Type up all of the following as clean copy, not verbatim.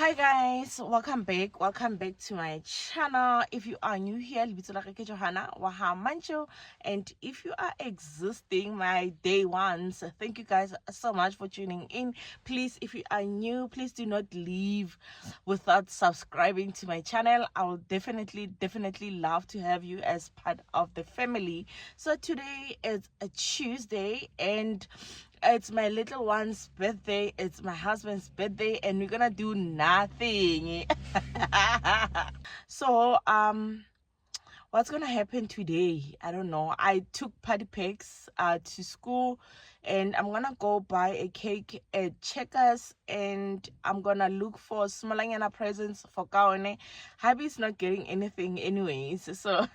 Hi guys, welcome back to my channel. If you are new here, lebitso la ka ke Johanna Waha Mancho, and if you are existing my day ones, thank you guys so much for tuning in. Please, if you are new, please do not leave without subscribing to my channel. I will definitely love to have you as part of the family. So today is a Tuesday, and it's my little one's birthday, it's my husband's birthday, and we're gonna do nothing. So what's gonna happen today, I don't know. I took party packs to school, and I'm gonna go buy a cake at Checkers, and I'm gonna look for smalangana presents for Kaone. Hubby's not getting anything anyways, so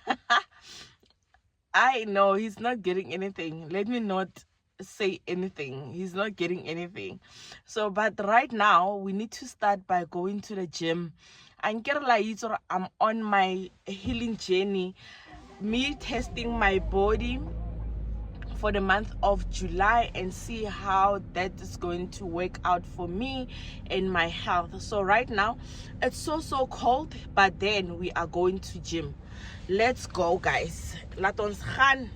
I know he's not getting anything. Let me not say anything. He's not getting anything. So, but right now we need to start by going to the gym. I'm on my healing journey, me testing my body for the month of July and see how that is going to work out for me and my health. So right now it's so cold, but then we are going to gym. Let's go guys. Laat ons gaan.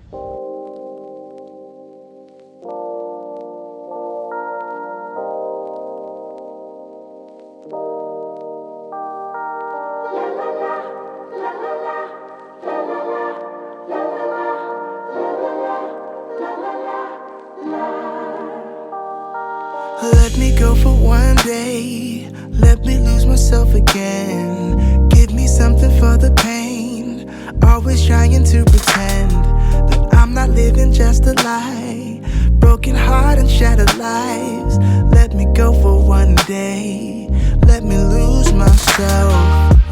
Let me go for one day, let me lose myself again. Give me something for the pain, always trying to pretend that I'm not living just a lie. Broken heart and shattered lives. Let me go for one day, let me lose myself.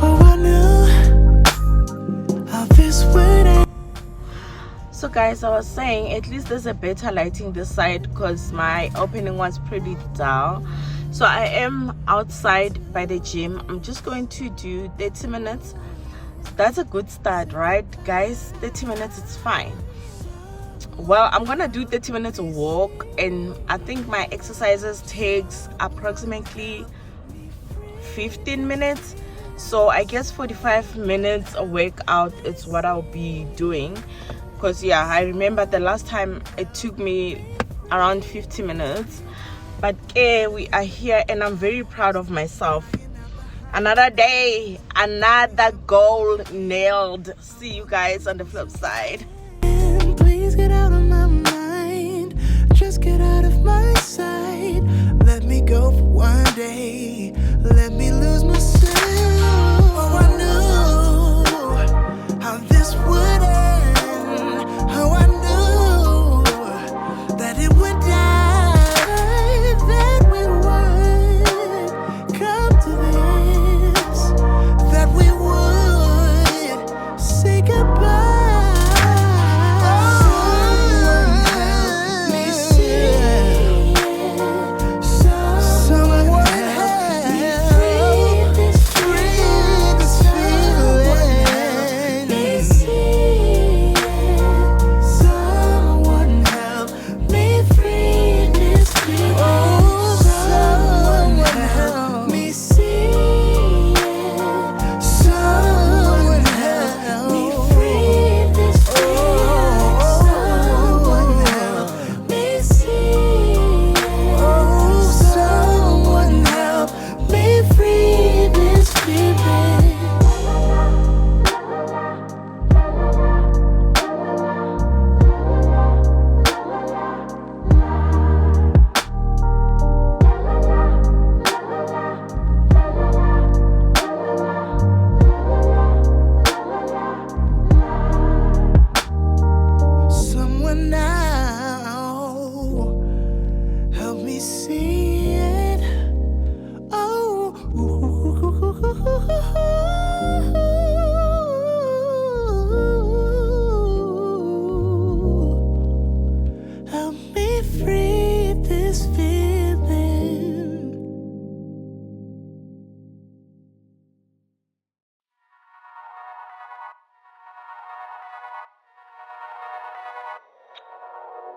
Oh, I knew how this would end. So guys, I was saying at least there's a better lighting this side because my opening was pretty dull. So I am outside by the gym. I'm just going to do 30 minutes. That's a good start, right guys? 30 minutes, it's fine. Well, I'm gonna do 30 minutes walk, and I think my exercises takes approximately 15 minutes. So I guess 45 minutes a workout is what I'll be doing. Because yeah, I remember the last time it took me around 50 minutes. But we are here, and I'm very proud of myself. Another day, another goal nailed. See you guys on the flip side. Please get out of my mind, just get out of my sight. Let me go for one day, let me lose myself. Oh, I knew how this would end. How I knew that it would die, that we would come to this, that we would say goodbye.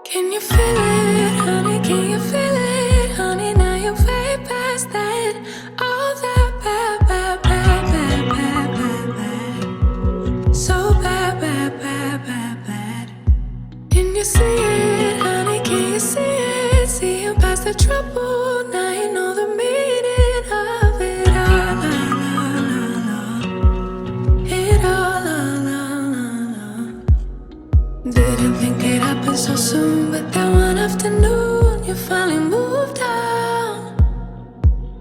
Can you feel it, honey? Can you feel it, honey? Now you're way past that. All that you see it, honey? Can you see it? See you past the trouble. Now you know the meaning of it all. It all. Didn't think it happened so soon, but then one afternoon you finally moved on.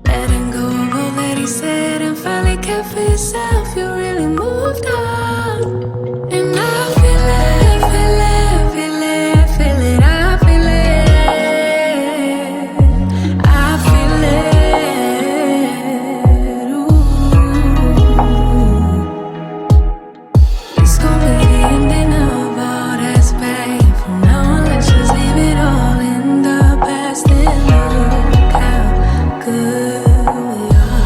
Letting go of all that he said and finally cared for yourself. You really moved on. And I feel it, feel it, feel it, feel it. I feel it, I feel it. Ooh. It's gonna be the ending of all that's bad. From now on, let's just leave it all in the past and look how good we are.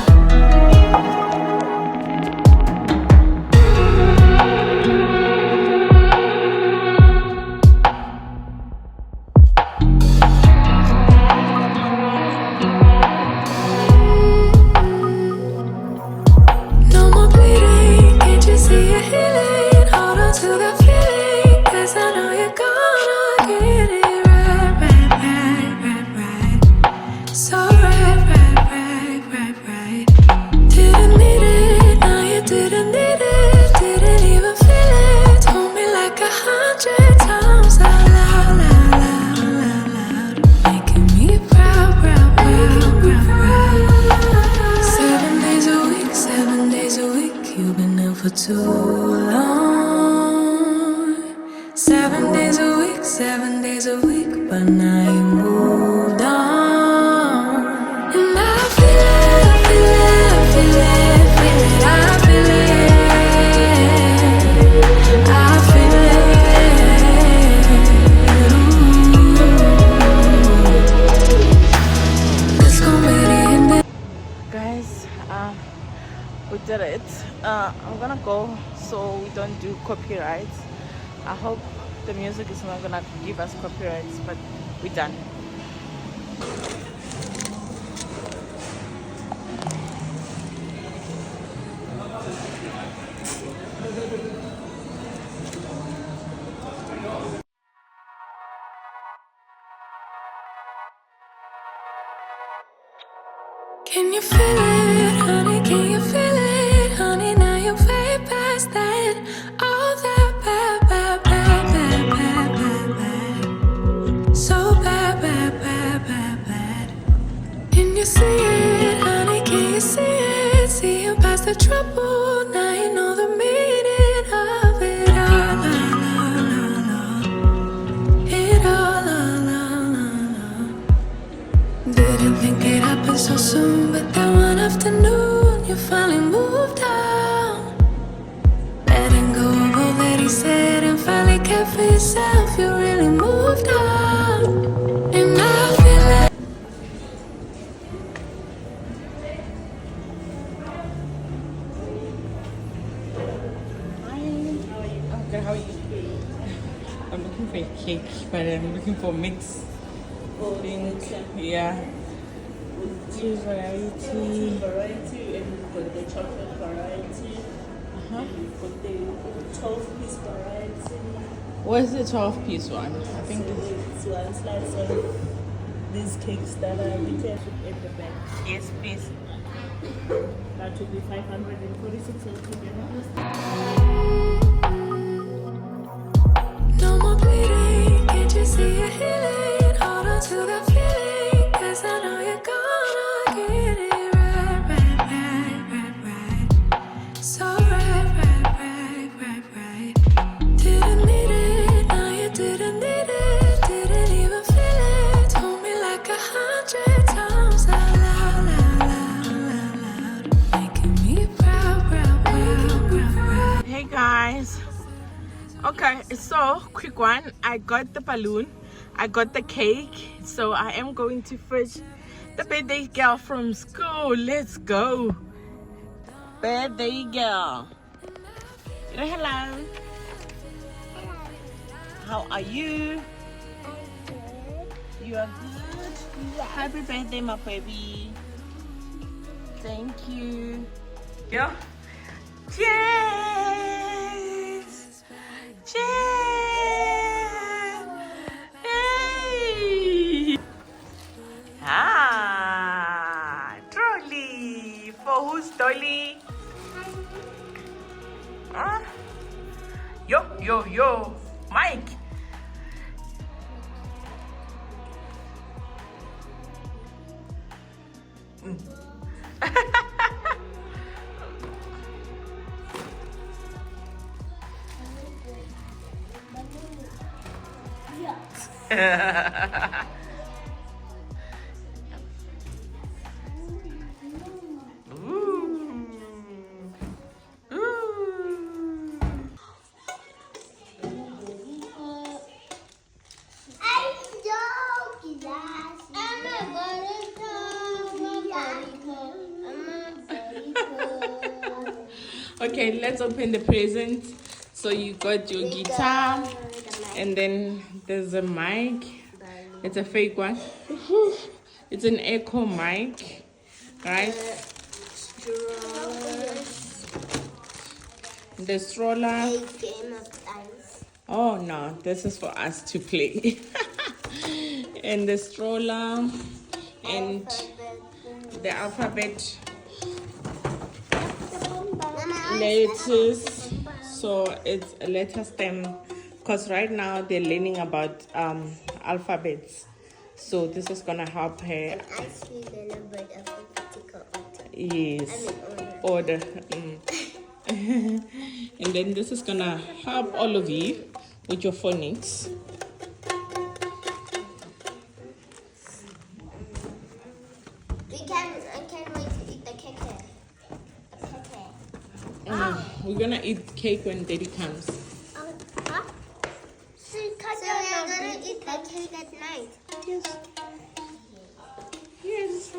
No more bleeding, can't you see you're healing? Hold on to the feeling, 'cause I know you're gonna get it right, right, right, right, right. So right, right, right, right, right. Didn't need it, now you didn't need it. Didn't even feel it, told me like 100 times out loud, loud, loud, loud, loud. Making me proud, proud, proud, proud, proud. 7 days a week, 7 days a week. You've been ill for too long. 7 days a week, 7 days a week. But now you moved on. And I feel it, feel it, feel it, feel it. I feel it, I feel it. Ooh. It's gonna be the end. Guys, we did it. I'm gonna go so we don't do copyrights. I hope the music is not gonna give us copyrights, but we're done. Can you feel it, honey? Can you feel it, honey? Now you're way past that. All that bad, bad, bad, bad, bad, bad, bad. So bad, bad, bad, bad, bad. Can you see it, honey? Can you see it? See you past the trouble. Now you know the meaning of it all. It all. Didn't think it happened so soon, but then one afternoon you finally moved on. Letting go of all that he said and finally cared for yourself. You really moved on. And I feel it. Okay, how are you? I'm looking for a cake, but I'm looking for mix. Pink, yeah. Tea variety. Variety, and we've got the chocolate variety. We've got the 12-piece variety. What's the 12-piece one? I think So it's one slice of these cakes that are retail at the back. yes, please. That would be 546 altogether. No more bleeding, can't you see you're healing? Hold on to the feeling, 'cause I know you're gonna get it right, right, right, right, right. So right, right, right, right, right. Didn't need it, now you didn't need it. Didn't even feel it, told me like 100 times out loud, loud, loud, loud, loud. Making me proud, proud, proud, proud, proud. Hey guys. Okay, so quick one. I got the balloon, I got the cake, so I am going to fetch the birthday girl from school. Let's go. Birthday girl. Hello. How are you? You are good. Happy birthday, my baby. Thank you. Yeah. Cheers. Cheers. yo, Mike. Okay, let's open the present. So you got your guitar, and then there's a mic. It's a fake one. It's an echo mic, right? The stroller. Oh no, this is for us to play. And the stroller and the alphabet letters. So it's a letter stem, because right now they're learning about alphabets. So this is gonna help her. And actually learn about alphabetical order. Yes, order. And then this is gonna help all of you with your phonics. I can't wait to eat the cake. We're gonna eat cake when Daddy comes. Huh? So we're gonna eat the cake at night? Yes.